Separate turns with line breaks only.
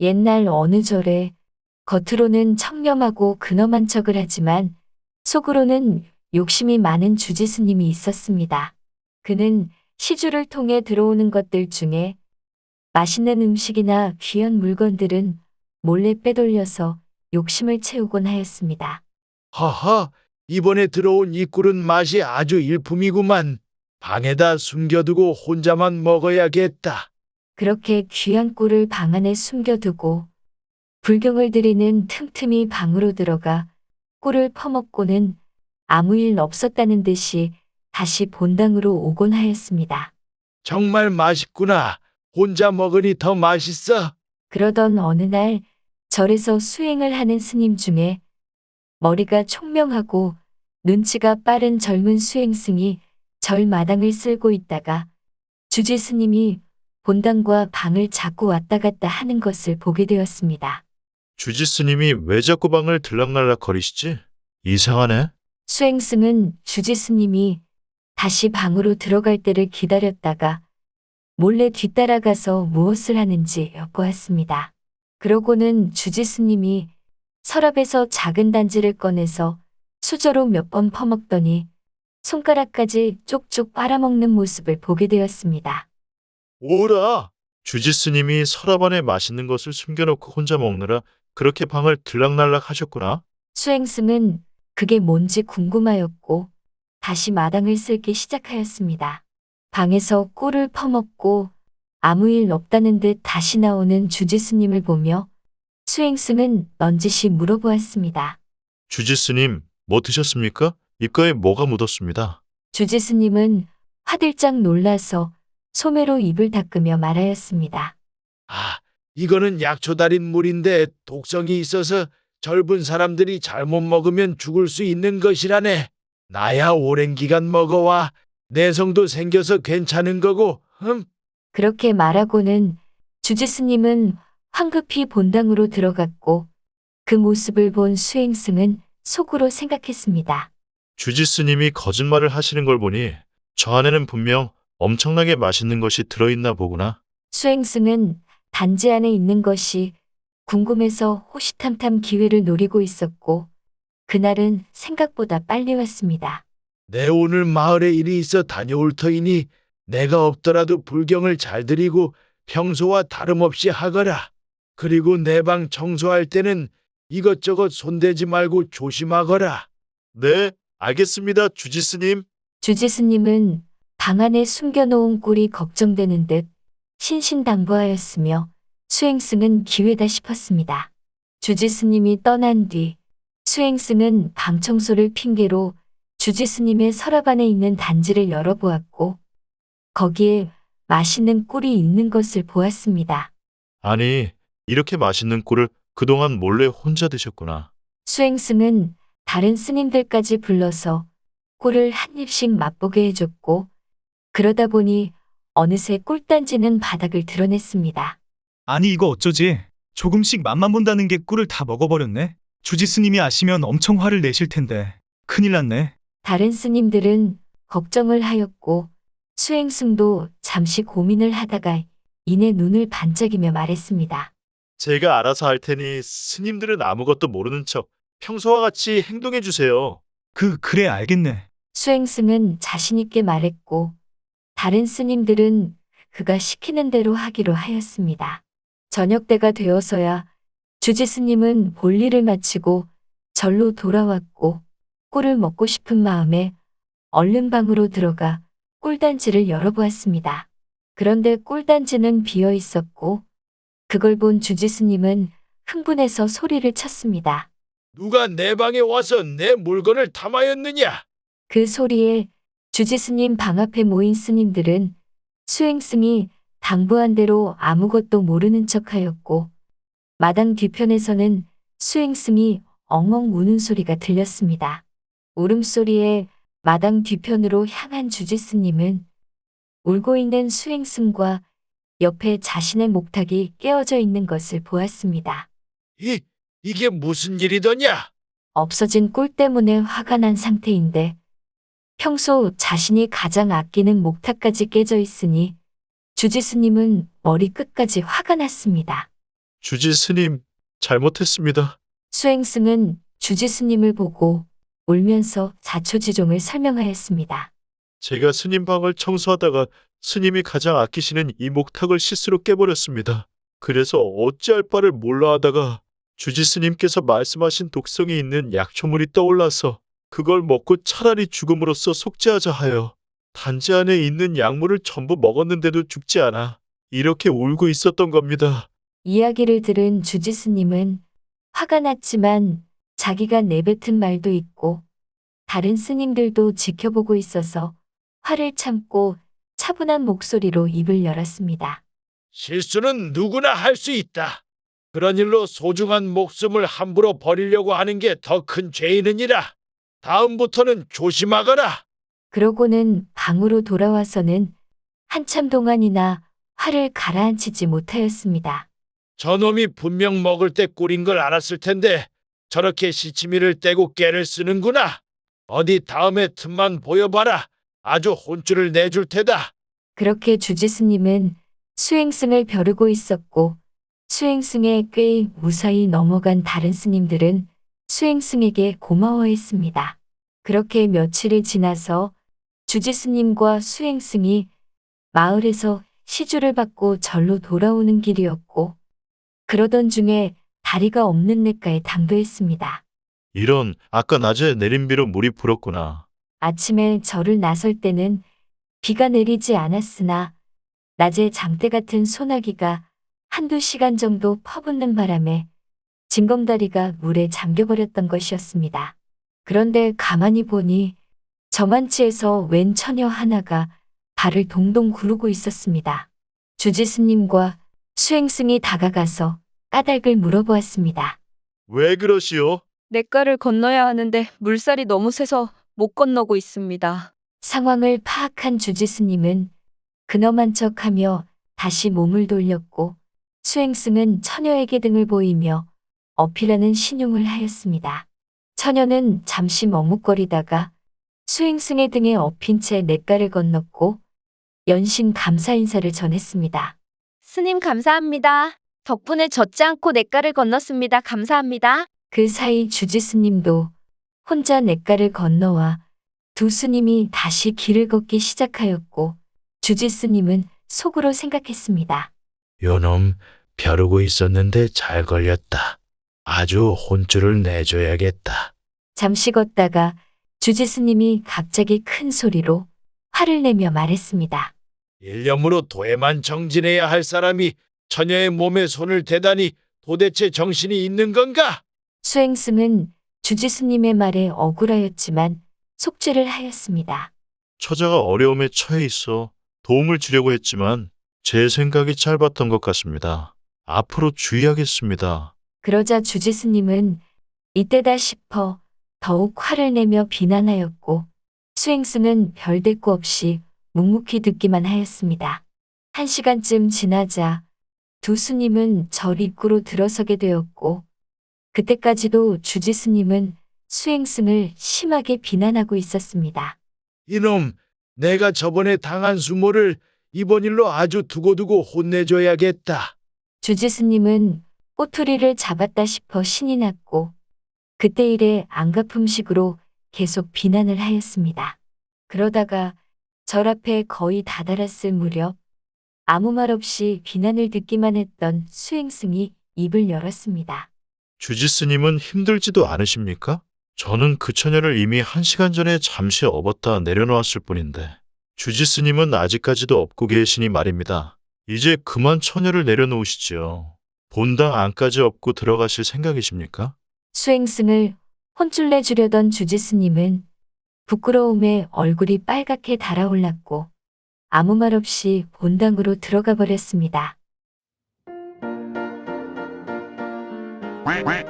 옛날 어느 절에 겉으로는 청렴하고 근엄한 척을 하지만 속으로는 욕심이 많은 주지스님이 있었습니다. 그는 시주를 통해 들어오는 것들 중에 맛있는 음식이나 귀한 물건들은 몰래 빼돌려서 욕심을 채우곤 하였습니다.
하하, 이번에 들어온 이 꿀은 맛이 아주 일품이구만. 방에다 숨겨두고 혼자만 먹어야겠다.
그렇게 귀한 꿀을 방 안에 숨겨두고 불경을 들이는 틈틈이 방으로 들어가 꿀을 퍼먹고는 아무 일 없었다는 듯이 다시 본당으로 오곤 하였습니다.
정말 맛있구나. 혼자 먹으니 더 맛있어.
그러던 어느 날 절에서 수행을 하는 스님 중에 머리가 총명하고 눈치가 빠른 젊은 수행승이 절 마당을 쓸고 있다가 주지 스님이 본당과 방을 자꾸 왔다 갔다 하는 것을 보게 되었습니다.
주지 스님이 왜 자꾸 방을 들락날락 거리시지? 이상하네.
수행승은 주지 스님이 다시 방으로 들어갈 때를 기다렸다가 몰래 뒤따라가서 무엇을 하는지 엿보았습니다. 그러고는 주지 스님이 서랍에서 작은 단지를 꺼내서 수저로 몇 번 퍼먹더니 손가락까지 쪽쪽 빨아먹는 모습을 보게 되었습니다.
오라.
주지 스님이 서랍 안에 맛있는 것을 숨겨놓고 혼자 먹느라 그렇게 방을 들락날락 하셨구나.
수행승은 그게 뭔지 궁금하였고 다시 마당을 쓸기 시작하였습니다. 방에서 꿀을 퍼먹고 아무 일 없다는 듯 다시 나오는 주지 스님을 보며 수행승은 넌지시 물어보았습니다.
주지 스님, 뭐 드셨습니까? 입가에 뭐가 묻었습니다.
주지 스님은 화들짝 놀라서 소매로 입을 닦으며 말하였습니다.
아, 이거는 약초 달인 물인데 독성이 있어서 젊은 사람들이 잘못 먹으면 죽을 수 있는 것이라네. 나야 오랜 기간 먹어와 내성도 생겨서 괜찮은 거고,
그렇게 말하고는 주지 스님은 황급히 본당으로 들어갔고 그 모습을 본 수행승은 속으로 생각했습니다.
주지 스님이 거짓말을 하시는 걸 보니 저 안에는 분명 엄청나게 맛있는 것이 들어있나 보구나.
수행승은 단지 안에 있는 것이 궁금해서 호시탐탐 기회를 노리고 있었고 그날은 생각보다 빨리 왔습니다.
내 오늘 마을에 일이 있어 다녀올 터이니 내가 없더라도 불경을 잘 드리고 평소와 다름없이 하거라. 그리고 내 방 청소할 때는 이것저것 손대지 말고 조심하거라.
네, 알겠습니다, 주지 스님.
주지 스님은 방 안에 숨겨놓은 꿀이 걱정되는 듯 신신당부하였으며 수행승은 기회다 싶었습니다. 주지 스님이 떠난 뒤 수행승은 방 청소를 핑계로 주지 스님의 서랍 안에 있는 단지를 열어보았고 거기에 맛있는 꿀이 있는 것을 보았습니다.
아니, 이렇게 맛있는 꿀을 그동안 몰래 혼자 드셨구나.
수행승은 다른 스님들까지 불러서 꿀을 한 입씩 맛보게 해줬고 그러다 보니 어느새 꿀단지는 바닥을 드러냈습니다.
아니 이거 어쩌지? 조금씩 맛만 본다는 게 꿀을 다 먹어버렸네. 주지 스님이 아시면 엄청 화를 내실 텐데. 큰일 났네.
다른 스님들은 걱정을 하였고 수행승도 잠시 고민을 하다가 이내 눈을 반짝이며 말했습니다.
제가 알아서 할 테니 스님들은 아무것도 모르는 척 평소와 같이 행동해 주세요.
그래 알겠네.
수행승은 자신 있게 말했고 다른 스님들은 그가 시키는 대로 하기로 하였습니다. 저녁 때가 되어서야 주지 스님은 볼일을 마치고 절로 돌아왔고 꿀을 먹고 싶은 마음에 얼른 방으로 들어가 꿀단지를 열어보았습니다. 그런데 꿀단지는 비어 있었고 그걸 본 주지 스님은 흥분해서 소리를 쳤습니다.
누가 내 방에 와서 내 물건을 탐하였느냐?
그 소리에 주지 스님 방 앞에 모인 스님들은 수행승이 당부한 대로 아무것도 모르는 척하였고 마당 뒤편에서는 수행승이 엉엉 우는 소리가 들렸습니다. 울음소리에 마당 뒤편으로 향한 주지 스님은 울고 있는 수행승과 옆에 자신의 목탁이 깨어져 있는 것을 보았습니다.
이게 무슨 일이더냐?
없어진 꿀 때문에 화가 난 상태인데 평소 자신이 가장 아끼는 목탁까지 깨져 있으니 주지스님은 머리 끝까지 화가 났습니다.
주지 스님, 잘못했습니다.
수행승은 주지스님을 보고 울면서 자초지종을 설명하였습니다.
제가 스님 방을 청소하다가 스님이 가장 아끼시는 이 목탁을 실수로 깨버렸습니다. 그래서 어찌할 바를 몰라 하다가 주지 스님께서 말씀하신 독성이 있는 약초물이 떠올라서 그걸 먹고 차라리 죽음으로써 속죄하자 하여 단지 안에 있는 약물을 전부 먹었는데도 죽지 않아 이렇게 울고 있었던 겁니다.
이야기를 들은 주지스님은 화가 났지만 자기가 내뱉은 말도 있고 다른 스님들도 지켜보고 있어서 화를 참고 차분한 목소리로 입을 열었습니다.
실수는 누구나 할 수 있다. 그런 일로 소중한 목숨을 함부로 버리려고 하는 게 더 큰 죄이느니라. 다음부터는 조심하거라.
그러고는 방으로 돌아와서는 한참 동안이나 화를 가라앉히지 못하였습니다.
저놈이 분명 먹을 때 꿀인 걸 알았을 텐데 저렇게 시치미를 떼고 깨를 쓰는구나. 어디 다음에 틈만 보여봐라. 아주 혼쭐을 내줄 테다.
그렇게 주지스님은 수행승을 벼르고 있었고 수행승의 꽤 무사히 넘어간 다른 스님들은 수행승에게 고마워했습니다. 그렇게 며칠이 지나서 주지스님과 수행승이 마을에서 시주를 받고 절로 돌아오는 길이었고 그러던 중에 다리가 없는 냇가에 당도했습니다.
이런, 아까 낮에 내린 비로 물이 불었구나.
아침에 절을 나설 때는 비가 내리지 않았으나 낮에 장대 같은 소나기가 한두 시간 정도 퍼붓는 바람에 징검다리가 물에 잠겨버렸던 것이었습니다. 그런데 가만히 보니 저만치에서 웬 처녀 하나가 발을 동동 구르고 있었습니다. 주지스님과 수행승이 다가가서 까닭을 물어보았습니다.
왜 그러시오?
냇가를 건너야 하는데 물살이 너무 세서 못 건너고 있습니다.
상황을 파악한 주지스님은 근엄한 척하며 다시 몸을 돌렸고 수행승은 처녀에게 등을 보이며 어필하는 신용을 하였습니다. 처녀는 잠시 머뭇거리다가 수행승의 등에 엎인 채 냇가를 건넜고 연신 감사 인사를 전했습니다.
스님 감사합니다. 덕분에 젖지 않고 냇가를 건넜습니다. 감사합니다.
그 사이 주지스님도 혼자 냇가를 건너와 두 스님이 다시 길을 걷기 시작하였고 주지스님은 속으로 생각했습니다.
요놈 벼르고 있었는데 잘 걸렸다. 아주 혼쭐을 내줘야겠다.
잠시 걷다가 주지스님이 갑자기 큰 소리로 화를 내며 말했습니다.
일념으로 도에만 정진해야 할 사람이 처녀의 몸에 손을 대다니 도대체 정신이 있는 건가?
수행승은 주지스님의 말에 억울하였지만 속죄를 하였습니다.
처자가 어려움에 처해 있어 도움을 주려고 했지만 제 생각이 짧았던 것 같습니다. 앞으로 주의하겠습니다.
그러자 주지스님은 이때다 싶어 더욱 화를 내며 비난하였고 수행승은 별대꾸 없이 묵묵히 듣기만 하였습니다. 1시간쯤 지나자 두 스님은 절 입구로 들어서게 되었고 그때까지도 주지스님은 수행승을 심하게 비난하고 있었습니다.
이놈, 내가 저번에 당한 수모를 이번 일로 아주 두고두고 혼내줘야겠다.
주지스님은 꼬투리를 잡았다 싶어 신이 났고 그때 일에 안갚음식으로 계속 비난을 하였습니다. 그러다가 절 앞에 거의 다다랐을 무렵 아무 말 없이 비난을 듣기만 했던 수행승이 입을 열었습니다.
주지스님은 힘들지도 않으십니까? 저는 그 처녀를 이미 1시간 전에 잠시 업었다 내려놓았을 뿐인데 주지스님은 아직까지도 업고 계시니 말입니다. 이제 그만 처녀를 내려놓으시지요. 본당 안까지 업고 들어가실 생각이십니까?
수행승을 혼쭐 내주려던 주지스님은 부끄러움에 얼굴이 빨갛게 달아올랐고 아무 말 없이 본당으로 들어가 버렸습니다.
quack quack